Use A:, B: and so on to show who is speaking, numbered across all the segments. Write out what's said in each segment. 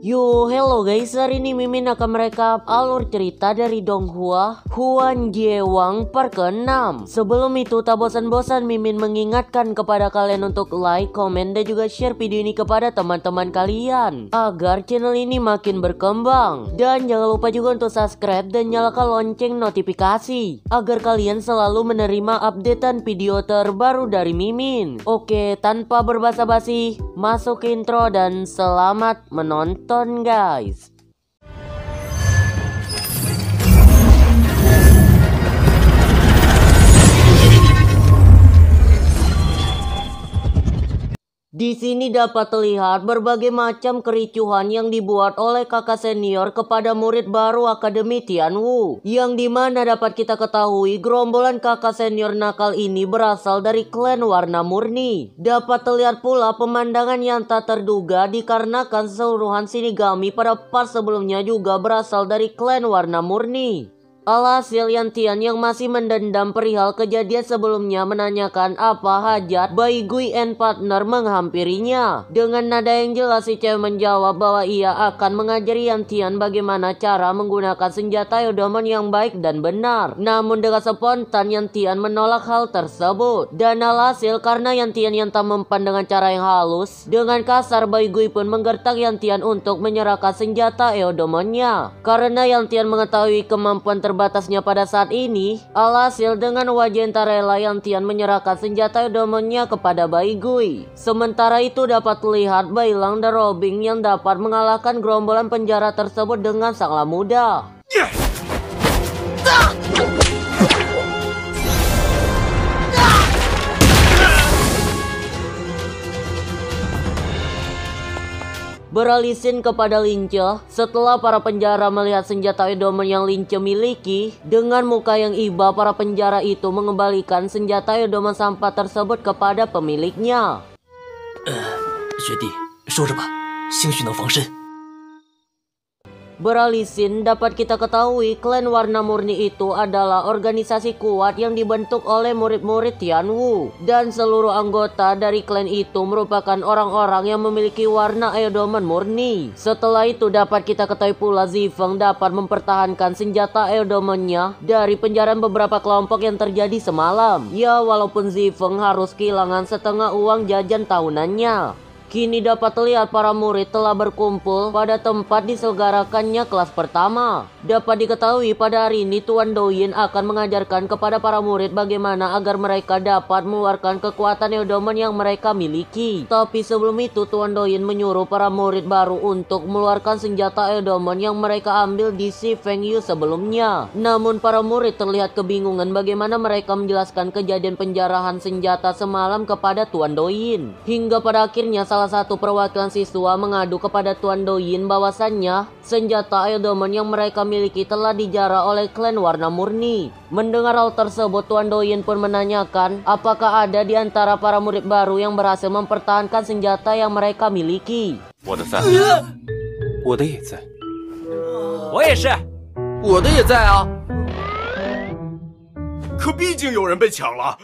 A: Yo, hello guys, hari ini Mimin akan merekap alur cerita dari Donghua Huan Jiewang part ke-6. Sebelum itu, tak bosan-bosan Mimin mengingatkan kepada kalian untuk like, komen, dan juga share video ini kepada teman-teman kalian agar channel ini makin berkembang. Dan jangan lupa juga untuk subscribe dan nyalakan lonceng notifikasi agar kalian selalu menerima updatean video terbaru dari Mimin. Oke, tanpa berbasa-basi, masuk ke intro dan selamat menonton guys. Di sini dapat terlihat berbagai macam kericuhan yang dibuat oleh kakak senior kepada murid baru Akademi Tianwu. Yang dimana dapat kita ketahui gerombolan kakak senior nakal ini berasal dari klan warna murni. Dapat terlihat pula pemandangan yang tak terduga dikarenakan seluruhan Shinigami pada part sebelumnya juga berasal dari klan warna murni. Alhasil Yantian yang masih mendendam perihal kejadian sebelumnya menanyakan apa hajat Bai Gui and partner menghampirinya. Dengan nada yang jelas si cewek menjawab bahwa ia akan mengajari Yantian bagaimana cara menggunakan senjata Yodomon yang baik dan benar. Namun dengan spontan Yantian menolak hal tersebut. Dan alhasil karena Yantian yang tak mempan dengan cara yang halus, dengan kasar Bai Gui pun menggertak Yantian untuk menyerahkan senjata Yodomonnya. Karena Yantian mengetahui kemampuan batasnya pada saat ini, alhasil dengan wajah yang tak rela Yantian menyerahkan senjata Yodomonnya kepada Bai Gui. Sementara itu dapat terlihat Bai Lang dan Robin yang dapat mengalahkan gerombolan penjara tersebut dengan sangat mudah. Beralisin kepada Lince, setelah para penjara melihat senjata Yodomon yang Lince miliki, dengan muka yang iba para penjara itu mengembalikan senjata Yodomon sampah tersebut kepada pemiliknya.
B: 学弟，收着吧，兴许能防身。
A: Beralisin dapat kita ketahui klan warna murni itu adalah organisasi kuat yang dibentuk oleh murid-murid Tianwu. Dan seluruh anggota dari klan itu merupakan orang-orang yang memiliki warna Yodomon murni. Setelah itu dapat kita ketahui pula Zifeng dapat mempertahankan senjata Yodomonnya dari penjarahan beberapa kelompok yang terjadi semalam. Ya, walaupun Zifeng harus kehilangan setengah uang jajan tahunannya. Kini dapat terlihat para murid telah berkumpul pada tempat diselenggarakannya kelas pertama. Dapat diketahui pada hari ini Tuan Douyin akan mengajarkan kepada para murid bagaimana agar mereka dapat mengeluarkan kekuatan Yodomon yang mereka miliki. Tapi sebelum itu Tuan Douyin menyuruh para murid baru untuk mengeluarkan senjata Yodomon yang mereka ambil di Si Feng Yu sebelumnya. Namun para murid terlihat kebingungan bagaimana mereka menjelaskan kejadian penjarahan senjata semalam kepada Tuan Douyin. Hingga pada akhirnya salah satu perwakilan siswa mengadu kepada Tuan Douyin bahwasannya senjata Yodomon yang mereka miliki telah dijarah oleh klan warna murni. Mendengar hal tersebut, Tuan Douyin pun menanyakan apakah ada di antara para murid baru yang berhasil mempertahankan senjata yang mereka miliki.
C: 我的在，我的也在，
B: 我也是，
D: 我的也在啊。
C: 可毕竟有人被抢了。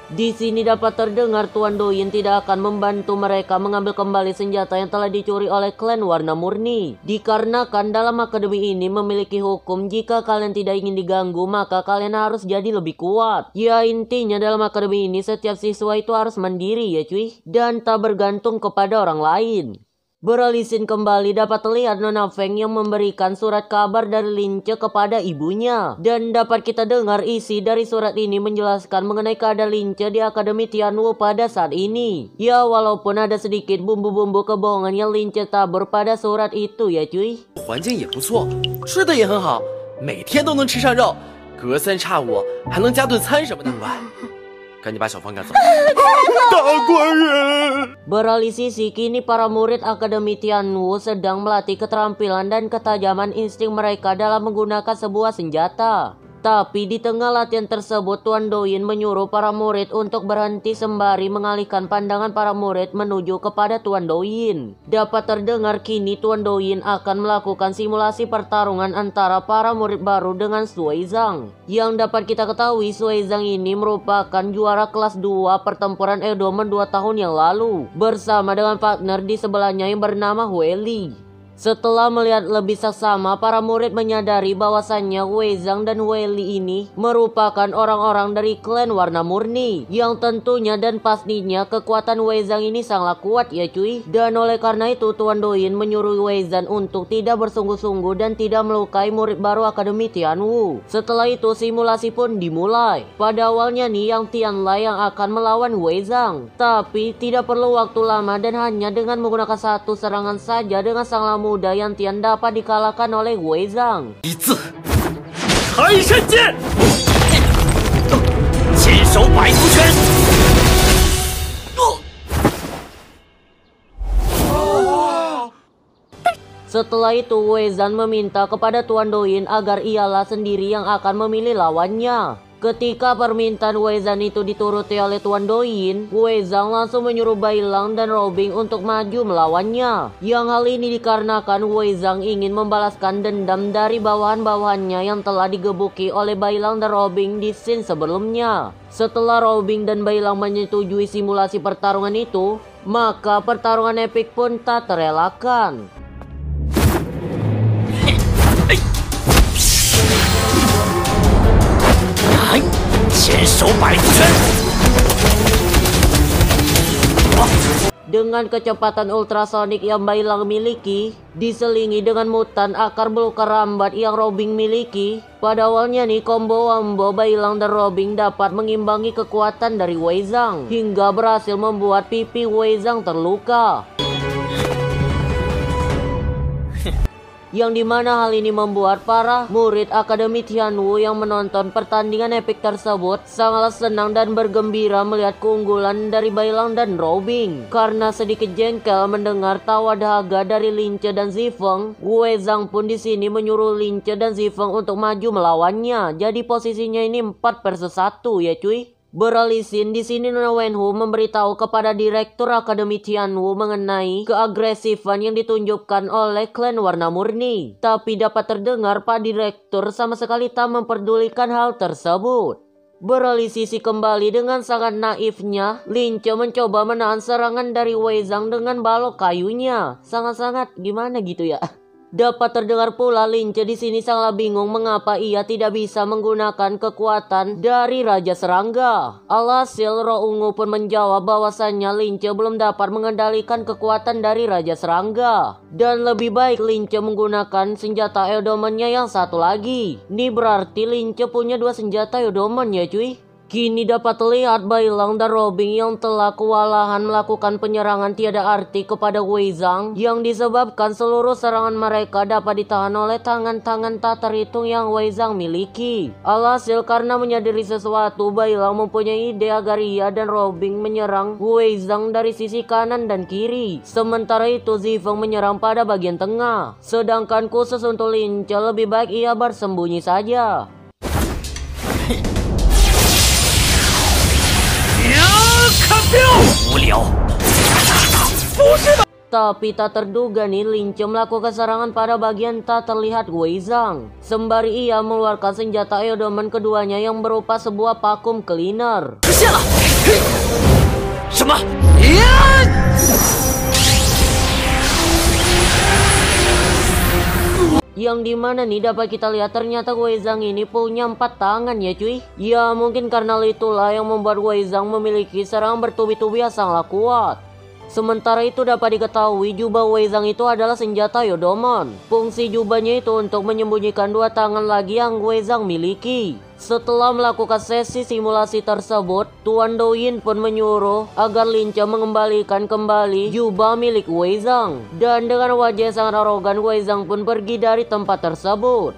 A: Di sini dapat terdengar Tuan Douyin tidak akan membantu mereka mengambil kembali senjata yang telah dicuri oleh klan warna murni. Dikarenakan dalam akademi ini memiliki hukum jika kalian tidak ingin diganggu maka kalian harus jadi lebih kuat. Ya, intinya dalam akademi ini setiap siswa itu harus mandiri ya cuy, dan tak bergantung kepada orang lain. Beralisin kembali dapat terlihat Nona Feng yang memberikan surat kabar dari Lince kepada ibunya. Dan dapat kita dengar isi dari surat ini menjelaskan mengenai keadaan Lince di Akademi Tianwu pada saat ini. Ya, walaupun ada sedikit bumbu-bumbu kebohongan yang Lince tabur pada surat itu ya cuy.
D: 环境也不错，吃的也很好，每天都能吃上肉，隔三差五还能加顿餐什么的。赶紧把小芳赶走。
C: 大官人，
A: Beralih sisi, kini para murid Akademi Tianwu sedang melatih keterampilan dan ketajaman insting mereka dalam menggunakan sebuah senjata. Tapi di tengah latihan tersebut, Tuan Douyin menyuruh para murid untuk berhenti sembari mengalihkan pandangan para murid menuju kepada Tuan Douyin. Dapat terdengar kini Tuan Douyin akan melakukan simulasi pertarungan antara para murid baru dengan Sui Zhang. Yang dapat kita ketahui, Sui Zhang ini merupakan juara kelas 2 pertempuran Yodomon 2 tahun yang lalu, bersama dengan partner di sebelahnya yang bernama Hue Li. Setelah melihat lebih saksama, para murid menyadari bahwasannya Wei Zhang dan Wei Li ini merupakan orang-orang dari klan Warna Murni, yang tentunya dan pastinya kekuatan Wei Zhang ini sangat kuat ya cuy. Dan oleh karena itu Tuan Douyin menyuruh Wei Zhang untuk tidak bersungguh-sungguh dan tidak melukai murid baru Akademi Tianwu. Setelah itu simulasi pun dimulai. Pada awalnya nih Yang Tianlai yang akan melawan Wei Zhang, tapi tidak perlu waktu lama dan hanya dengan menggunakan satu serangan saja dengan sangat mudah Yang Tian dapat dikalahkan oleh Wei Zhang.
B: 一字寒山剑，亲手百足拳。
A: Setelah itu Wei Zhang meminta kepada Tuan Douyin agar ialah sendiri yang akan memilih lawannya. Ketika permintaan Wei Zhang itu dituruti oleh Tuan Douyin, Wei Zhang langsung menyuruh Bai Lang dan Robin untuk maju melawannya. Yang hal ini dikarenakan Wei Zhang ingin membalaskan dendam dari bawahan-bawahannya yang telah digebuki oleh Bai Lang dan Robin di scene sebelumnya. Setelah Robin dan Bai Lang menyetujui simulasi pertarungan itu, maka pertarungan epik pun tak terelakkan.
B: 牵手百足拳。
A: Dengan kecepatan ultrasonik yang Bai Lang miliki, diselingi dengan mutan akar belukar rambat yang Robin miliki, pada awalnya nih combo wombo Bai Lang dan Robin dapat mengimbangi kekuatan dari Wei Zhang hingga berhasil membuat pipi Wei Zhang terluka. Yang dimana hal ini membuat para murid Akademi Tianwu yang menonton pertandingan epik tersebut sangat senang dan bergembira melihat keunggulan dari Bai Lang dan Robin. Karena sedikit jengkel mendengar tawa dahaga dari Lin Che dan Zifeng, Wei Zhang pun di sini menyuruh Lin Che dan Zifeng untuk maju melawannya. Jadi posisinya ini 4-1 ya cuy. Beralisin di sini Nona Wenhu memberitahu kepada Direktur Akademi Tianwu mengenai keagresifan yang ditunjukkan oleh klan Warna Murni. Tapi dapat terdengar Pak Direktur sama sekali tak memperdulikan hal tersebut. Beralih sisi kembali dengan sangat naifnya, Lin Che mencoba menahan serangan dari Wei Zhang dengan balok kayunya. Sangat-sangat gimana gitu ya. Dapat terdengar pula Lin Che di sini sangat bingung mengapa ia tidak bisa menggunakan kekuatan dari Raja Serangga. Alhasil Roh Ungu pun menjawab bahwasannya Lin Che belum dapat mengendalikan kekuatan dari Raja Serangga. Dan lebih baik Lin Che menggunakan senjata Eodomennya yang satu lagi. Ini berarti Lin Che punya 2 senjata Eodomen ya cuy. Kini dapat terlihat Bai Lang dan Robin yang telah kewalahan melakukan penyerangan tiada arti kepada Wei Zhang yang disebabkan seluruh serangan mereka dapat ditahan oleh tangan-tangan tak terhitung yang Wei Zhang miliki. Alhasil karena menyadari sesuatu, Bai Lang mempunyai ide agar ia dan Robin menyerang Wei Zhang dari sisi kanan dan kiri. Sementara itu Zifeng menyerang pada bagian tengah. Sedangkan khusus untuk Lin Che lebih baik ia bersembunyi saja. Tapi tak terduga nih Lin Che melakukan serangan pada bagian tak terlihat Wei Zhang. Sembari ia mengeluarkan senjata Eodomen keduanya yang berupa sebuah vacuum cleaner. Yang dimana nih dapat kita lihat ternyata Wei Zhang ini punya 4 tangan ya cuy. Ya mungkin karena itulah yang membuat Wei Zhang memiliki serangan bertubi-tubi yang sangat kuat. Sementara itu dapat diketahui jubah Wei Zhang itu adalah senjata Eodomen. Fungsi jubahnya itu untuk menyembunyikan 2 tangan lagi yang Wei Zhang miliki. Setelah melakukan sesi simulasi tersebut, Tuan Douyin pun menyuruh agar Lin Che mengembalikan kembali jubah milik Wei Zhang. Dan dengan wajah yang sangat arogan, Wei Zhang pun pergi dari tempat tersebut.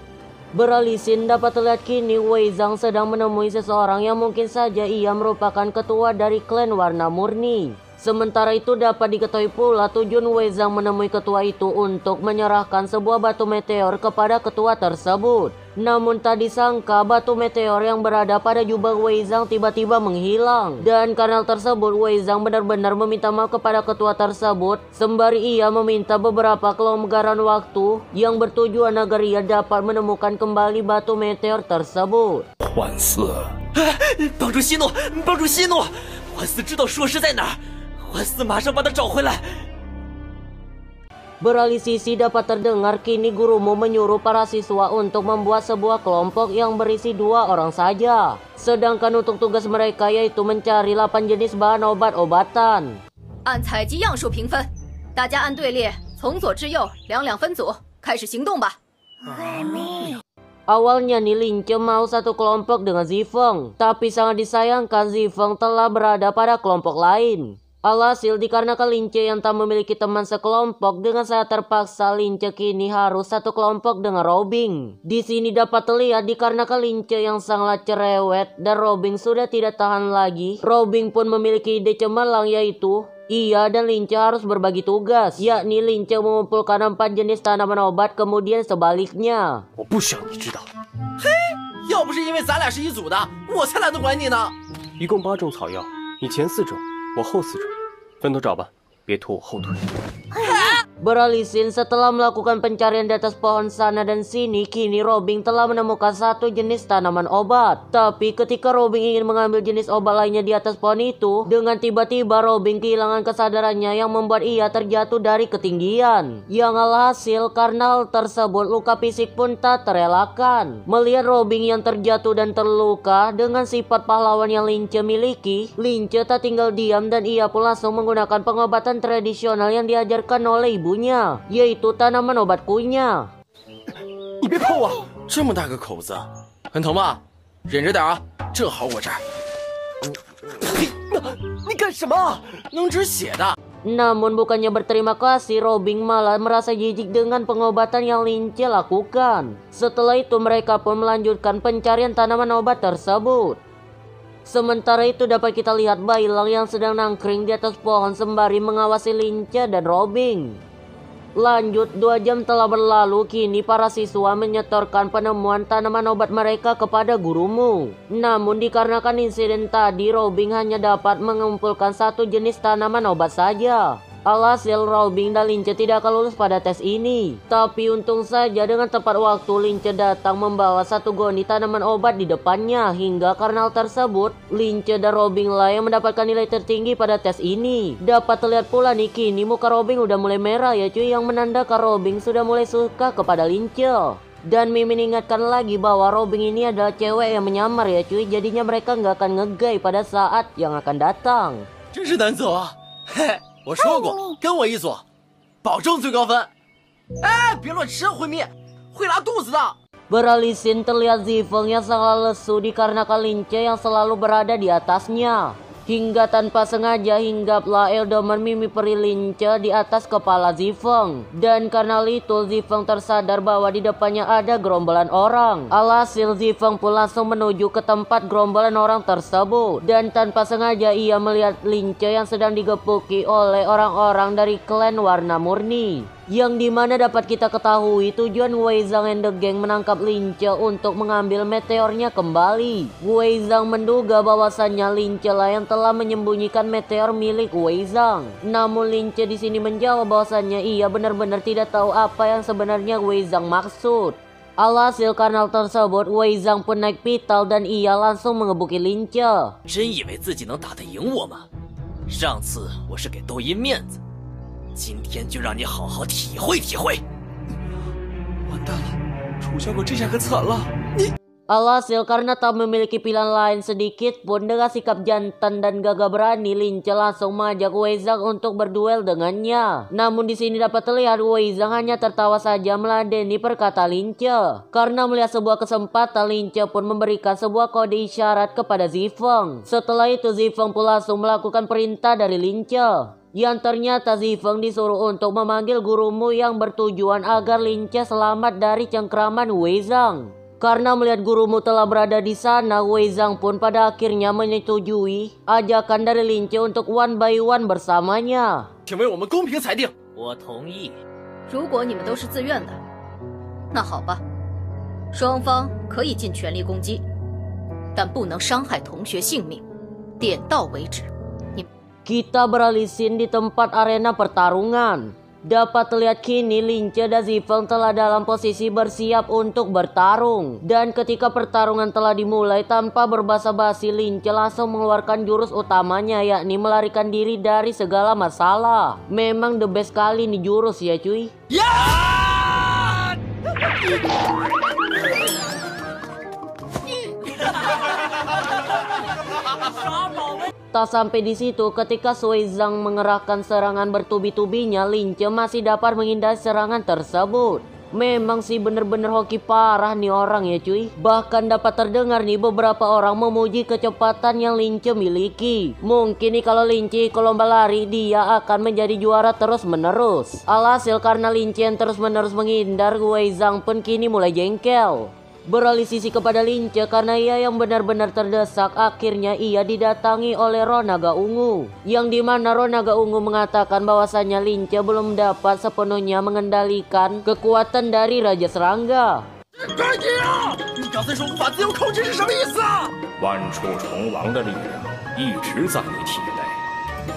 A: Beralih scene dapat terlihat kini Wei Zhang sedang menemui seseorang yang mungkin saja ia merupakan ketua dari klan Warna Murni. Sementara itu dapat diketahui pula tujuan Wei Zhang menemui ketua itu untuk menyerahkan sebuah batu meteor kepada ketua tersebut. Namun tak disangka batu meteor yang berada pada jubah Wei Zhang tiba-tiba menghilang. Dan karena tersebut Wei Zhang benar-benar meminta maaf kepada ketua tersebut. Sembari ia meminta beberapa kelonggaran waktu yang bertujuan agar ia dapat menemukan kembali batu meteor tersebut.
B: 幻四，帮助息怒，帮助息怒！幻四知道硕士在哪儿，幻四马上把他找回来。
A: Beralih sisi dapat terdengar kini gurumu menyuruh para siswa untuk membuat sebuah kelompok yang berisi 2 orang saja. Sedangkan untuk tugas mereka yaitu mencari 8 jenis bahan obat-obatan.
E: 按采集样数评分，大家按队列从左至右2两分组，开始行动吧。
A: Awalnya nih Lince mau satu kelompok dengan Zifeng, tapi sangat disayangkan Zifeng telah berada pada kelompok lain. Alhasil dikarenakan Lince yang tak memiliki teman sekelompok, dengan sangat terpaksa Lince kini harus satu kelompok dengan Robin. Di sini dapat terlihat dikarenakan Lince yang sangat cerewet dan Robin sudah tidak tahan lagi. Robin pun memiliki ide cemerlang yaitu ia dan Lince harus berbagi tugas, yakni Lince mengumpulkan 4 jenis tanaman obat, kemudian sebaliknya.
C: 我不想你知道。
D: 要不是因为咱俩是一组的，我才懒得管你呢。
C: 一共8种草药，你前4种，我后4种，分头找吧，别拖我后腿。
A: Beralih scene, setelah melakukan pencarian di atas pohon sana dan sini, kini Robin telah menemukan 1 jenis tanaman obat. Tapi ketika Robin ingin mengambil jenis obat lainnya di atas pohon itu, dengan tiba-tiba Robin kehilangan kesadarannya yang membuat ia terjatuh dari ketinggian. Yang alhasil karena hal tersebut luka fisik pun tak terelakkan. Melihat Robin yang terjatuh dan terluka dengan sifat pahlawan yang Lince miliki, Lince tak tinggal diam dan ia pun langsung menggunakan pengobatan tradisional yang diajarkan oleh ibunya, yaitu tanaman obat kunyah.
C: 你别碰我！
D: 这么大个口子，很疼吗？忍着点啊，正好我这儿。
C: 你干什么？
D: 能止血的。
A: Namun bukannya berterima kasih, Robin malah merasa jijik dengan pengobatan yang Lince lakukan. Setelah itu mereka pun melanjutkan pencarian tanaman obat tersebut. Sementara itu dapat kita lihat Bailang yang sedang nangkring di atas pohon sembari mengawasi Lince dan Robin. Lanjut, 2 jam telah berlalu, kini para siswa menyetorkan penemuan tanaman obat mereka kepada gurumu. Namun dikarenakan insiden tadi, Robin hanya dapat mengumpulkan 1 jenis tanaman obat saja. Alhasil Robin dan Lince tidak akan lulus pada tes ini. Tapi untung saja dengan tepat waktu Lince datang membawa 1 goni tanaman obat di depannya. Hingga karena hal tersebut, Lince dan Robin lah yang mendapatkan nilai tertinggi pada tes ini. Dapat terlihat pula nih kini muka Robin udah mulai merah ya cuy, yang menandakan Robin sudah mulai suka kepada Lince. Dan Mimin ingatkan lagi bahwa Robin ini adalah cewek yang menyamar ya cuy, jadinya mereka nggak akan ngegay pada saat yang akan datang.
D: 真是难走啊！嘿，我说过，跟我一组，保证最高分。哎，别乱吃，会灭，会拉肚子的。
A: Beralih scene, terlihat Zifeng yang sangat lesu dikarenakan Lince yang selalu berada di atasnya. Hingga tanpa sengaja hinggaplah Eldomer Mimi peri Lince di atas kepala Zifeng. Dan karena itu Zifeng tersadar bahwa di depannya ada gerombolan orang. Alhasil Zifeng pun langsung menuju ke tempat gerombolan orang tersebut. Dan tanpa sengaja ia melihat Lince yang sedang digepuki oleh orang-orang dari klan Warna Murni. Yang dimana dapat kita ketahui tujuan Wei Zhang and the Gang menangkap Lince untuk mengambil meteornya kembali. Wei Zhang menduga bahwasannya Lince lah yang telah menyembunyikan meteor milik Wei Zhang. Namun Lince di sini menjawab bahwasannya ia benar-benar tidak tahu apa yang sebenarnya Wei Zhang maksud. Alhasil karena hal tersebut Wei Zhang pun naik pital dan ia langsung mengebuki Lince.
B: 真以为自己能打得赢我吗？上次我是给窦音面子。 今天就让你好好体会体会。
C: 完蛋了，楚小狗这下可惨了。
A: Alhasil karena tak memiliki pilihan lain sedikit pun, dengan sikap jantan dan gagah berani, Lince langsung mengajak Wei Zhang untuk berduel dengannya. Namun di sini dapat terlihat Wei Zhang hanya tertawa saja meladeni perkataan Lince. Karena melihat sebuah kesempatan, Lince pun memberikan sebuah kode isyarat kepada Zifeng. Setelah itu Zifeng pun langsung melakukan perintah dari Lince. Yang ternyata Zifeng disuruh untuk memanggil gurumu yang bertujuan agar Lince selamat dari cengkraman Wei Zhang. Karena melihat gurumu telah berada di sana, Wei Zhang pun pada akhirnya menyetujui ajakan dari Lince untuk one by one bersamanya.
D: 请为我们公平裁定。
B: 我同意。
E: 如果你们都是自愿的，那好吧，双方可以尽全力攻击，但不能伤害同学性命，点到为止。
A: Kita beralih scene di tempat arena pertarungan. Dapat terlihat kini Lince dan Zifeng telah dalam posisi bersiap untuk bertarung. Dan ketika pertarungan telah dimulai, tanpa berbasa-basi Lince langsung mengeluarkan jurus utamanya, yakni melarikan diri dari segala masalah. Memang the best kali nih jurus ya cuy. Tak sampai di situ, ketika Sui Zhang mengerahkan serangan bertubi-tubinya, Lince masih dapat menghindari serangan tersebut. Memang sih bener-bener hoki parah nih orang ya cuy. Bahkan dapat terdengar nih beberapa orang memuji kecepatan yang Lince miliki. Mungkin nih kalau Lince lomba lari, dia akan menjadi juara terus-menerus. Alhasil karena Lince yang terus-menerus menghindar, Wei Zhang pun kini mulai jengkel. Beralih sisi kepada Lince karena ia yang benar-benar terdesak. Akhirnya ia didatangi oleh Roh Naga Ungu, yang dimana Roh Naga Ungu mengatakan bahwasannya Lince belum dapat sepenuhnya mengendalikan kekuatan dari Raja Serangga.
D: 你刚才说无法自由控制是什么意思啊？
F: 万处虫王的力量一直在你体内，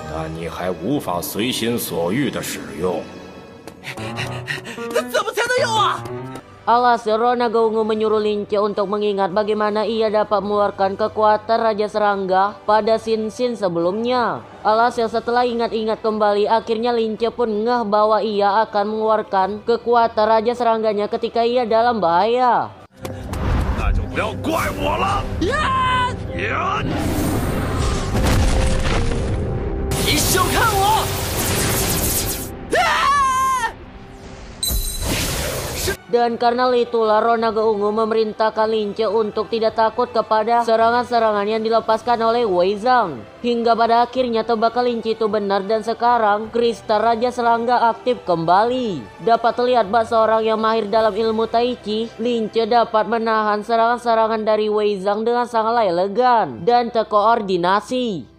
F: 但你还无法随心所欲的使用。
D: 怎么才能用啊？
A: Alhasil Roh Naga Ungu menyuruh Lince untuk mengingat bagaimana ia dapat mengeluarkan kekuatan Raja Serangga pada scene-scene sebelumnya. Alhasil setelah ingat-ingat kembali, akhirnya Lince pun ngeh bahwa ia akan mengeluarkan kekuatan Raja Serangganya ketika ia dalam bahaya.
F: 那就不要怪我了。
D: 你小看我！
A: Dan karena itulah Roh Naga Ungu memerintahkan Lince untuk tidak takut kepada serangan-serangan yang dilepaskan oleh Wei Zhang. Hingga pada akhirnya tebakan Lince itu benar dan sekarang kristal Raja Serangga aktif kembali. Dapat terlihat bak seorang yang mahir dalam ilmu Tai Chi, Lince dapat menahan serangan-serangan dari Wei Zhang dengan sangat elegan dan terkoordinasi.